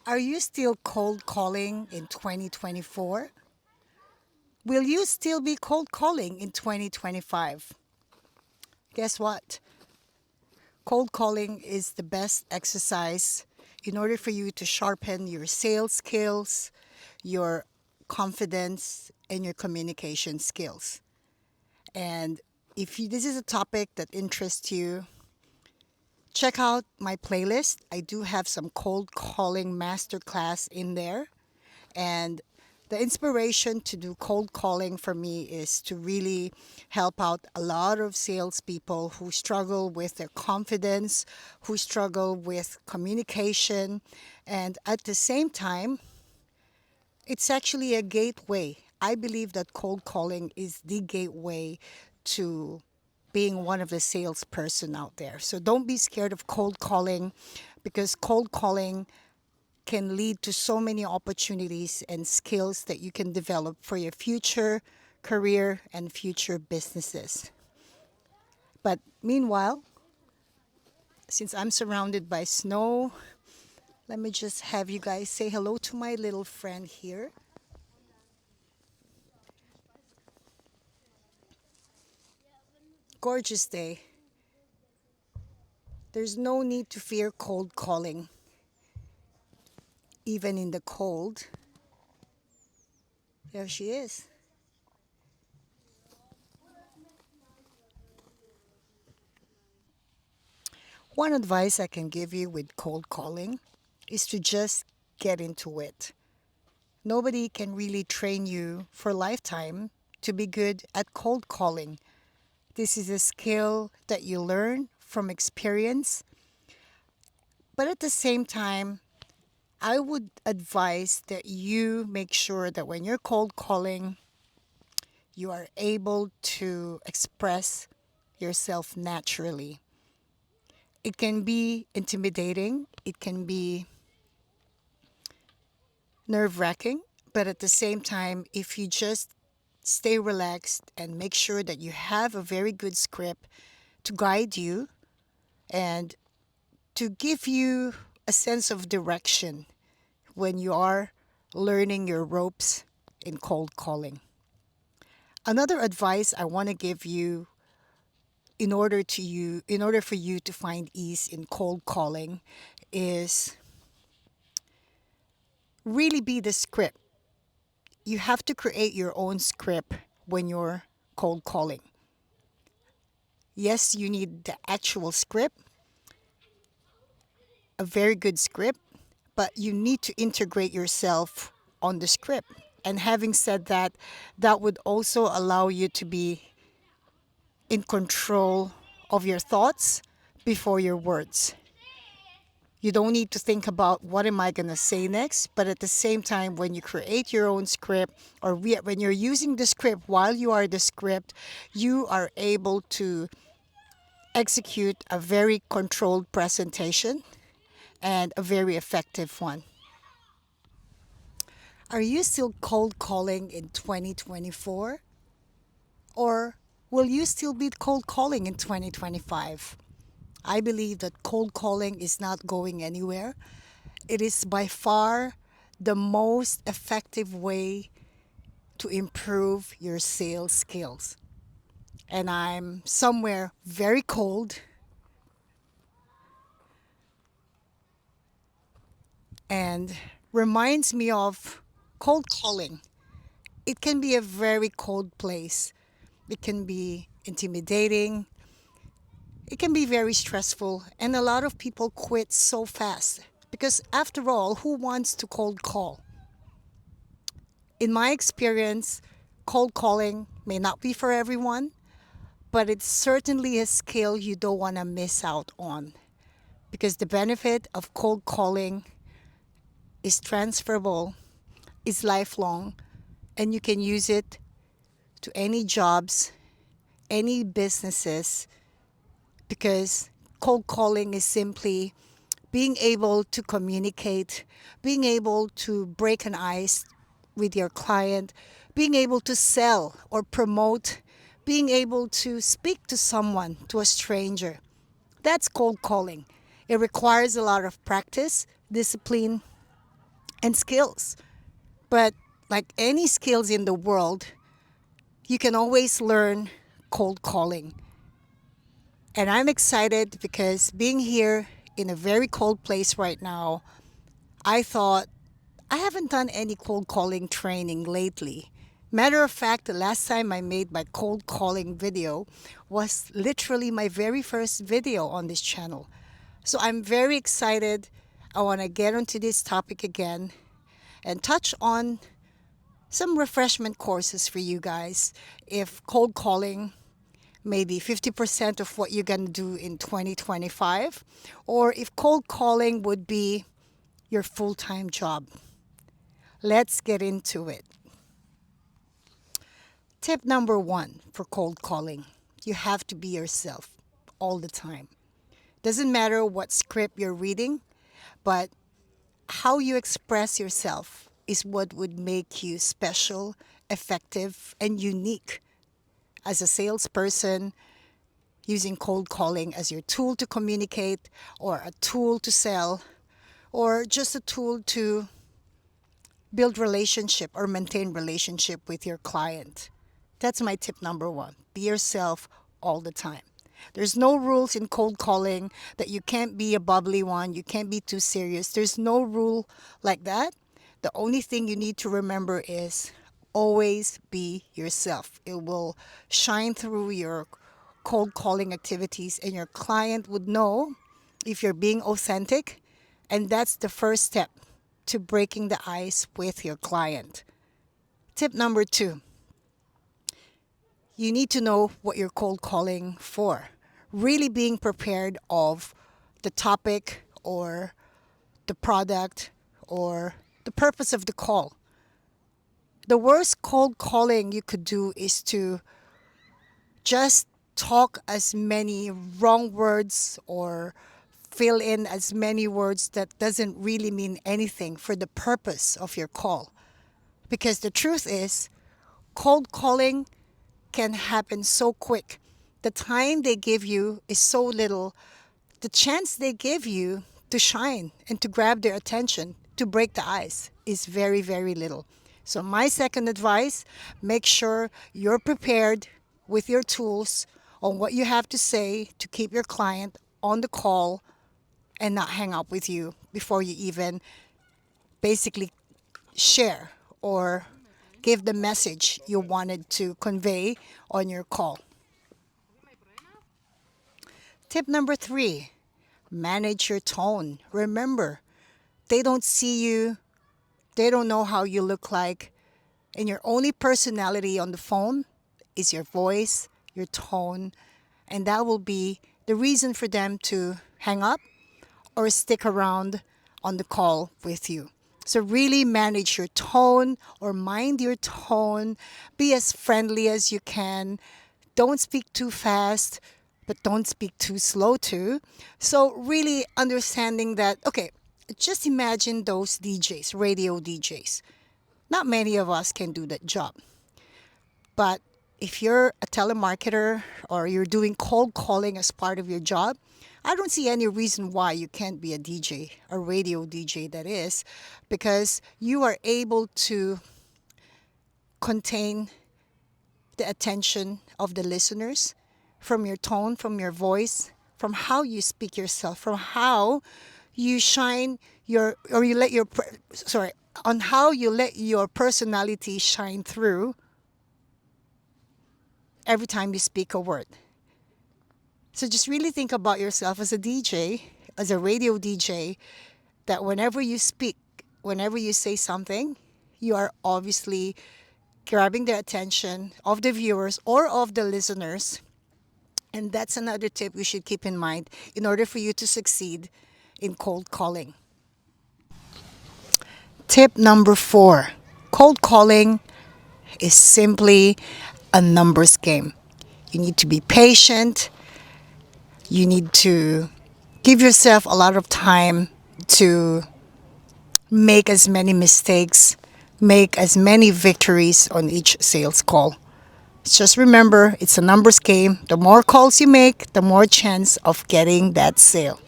Are you still cold calling in 2024? Will you still be cold calling in 2025? Guess what? Cold calling is the best exercise in order for you to sharpen your sales skills, your confidence, and your communication skills. And if this is a topic that interests you, check out my playlist. I do have some cold calling masterclass in there. And the inspiration to do cold calling for me is to really help out a lot of salespeople who struggle with their confidence, who struggle with communication. And at the same time, it's actually a gateway. I believe that cold calling is the gateway to being one of the salesperson out there. So don't be scared of cold calling because cold calling can lead to so many opportunities and skills that you can develop for your future career and future businesses. But meanwhile, since I'm surrounded by snow, let me just have you guys say hello to my little friend here. Gorgeous day. There's no need to fear cold calling, even in the cold. There she is. One advice I can give you with cold calling is to just get into it. Nobody can really train you for a lifetime to be good at cold calling. This is a skill that you learn from experience. But at the same time, I would advise that you make sure that when you're cold calling, you are able to express yourself naturally. It can be intimidating, it can be nerve wracking, but at the same time, if you just stay relaxed and make sure that you have a very good script to guide you and to give you a sense of direction when you are learning your ropes in cold calling. Another advice I want to give you in order for you to find ease in cold calling is really be the script. You have to create your own script when you're cold calling. Yes, you need the actual script, a very good script, but you need to integrate yourself on the script. And having said that, that would also allow you to be in control of your thoughts before your words. You don't need to think about what am I going to say next, but at the same time, when you create your own script or when you're using the script while you are the script, you are able to execute a very controlled presentation and a very effective one. Are you still cold calling in 2024? Or will you still be cold calling in 2025? I believe that cold calling is not going anywhere. It is by far the most effective way to improve your sales skills. And I'm somewhere very cold and reminds me of cold calling. It can be a very cold place. It can be intimidating. It can be very stressful, and a lot of people quit so fast because, after all, who wants to cold call? In my experience, cold calling may not be for everyone, but it's certainly a skill you don't want to miss out on because the benefit of cold calling is transferable, is lifelong, and you can use it to any jobs, any businesses, because cold calling is simply being able to communicate, being able to break an ice with your client, being able to sell or promote, being able to speak to someone, to a stranger. That's cold calling. It requires a lot of practice, discipline, and skills. But like any skills in the world, you can always learn cold calling. And I'm excited because being here in a very cold place right now, I thought I haven't done any cold calling training lately. Matter of fact, the last time I made my cold calling video was literally my very first video on this channel. So I'm very excited. I want to get onto this topic again and touch on some refreshment courses for you guys. If cold calling maybe 50% of what you're going to do in 2025, or if cold calling would be your full-time job. Let's get into it. Tip number 1 for cold calling: you have to be yourself all the time. Doesn't matter what script you're reading, but how you express yourself is what would make you special, effective, and unique as a salesperson, using cold calling as your tool to communicate, or a tool to sell, or just a tool to build relationship or maintain relationship with your client. That's my tip number 1. Be yourself all the time. There's no rules in cold calling that you can't be a bubbly one, you can't be too serious. There's no rule like that. The only thing you need to remember is always be yourself. It will shine through your cold calling activities, and your client would know if you're being authentic, and that's the first step to breaking the ice with your client. Tip number 2: you need to know what you're cold calling for. Really being prepared of the topic or the product or the purpose of the call. The worst cold calling you could do is to just talk as many wrong words or fill in as many words that doesn't really mean anything for the purpose of your call. Because the truth is, cold calling can happen so quick. The time they give you is so little. The chance they give you to shine and to grab their attention, to break the ice, is very, very little. So my second advice: make sure you're prepared with your tools on what you have to say to keep your client on the call and not hang up with you before you even basically share or give the message you wanted to convey on your call. Tip number 3: manage your tone. Remember, they don't see you, they don't know how you look like, and your only personality on the phone is your voice, your tone, and that will be the reason for them to hang up or stick around on the call with you. So really manage your tone, or mind your tone. Be as friendly as you can. Don't speak too fast, but don't speak too slow too. So really understanding that, okay, just imagine those DJs, radio DJs. Not many of us can do that job. But if you're a telemarketer or you're doing cold calling as part of your job, I don't see any reason why you can't be a DJ, a radio DJ that is, because you are able to contain the attention of the listeners from your tone, from your voice, from how you speak yourself, from how you shine your, or you let your, on how you let your personality shine through every time you speak a word. So just really think about yourself as a DJ, as a radio DJ, that whenever you speak, whenever you say something, you are obviously grabbing the attention of the viewers or of the listeners. And that's another tip you should keep in mind in order for you to succeed in cold calling. Tip number 4: cold calling is simply a numbers game. You need to be patient. You need to give yourself a lot of time to make as many mistakes, make as many victories on each sales call. Just remember, it's a numbers game. The more calls you make, the more chance of getting that sale.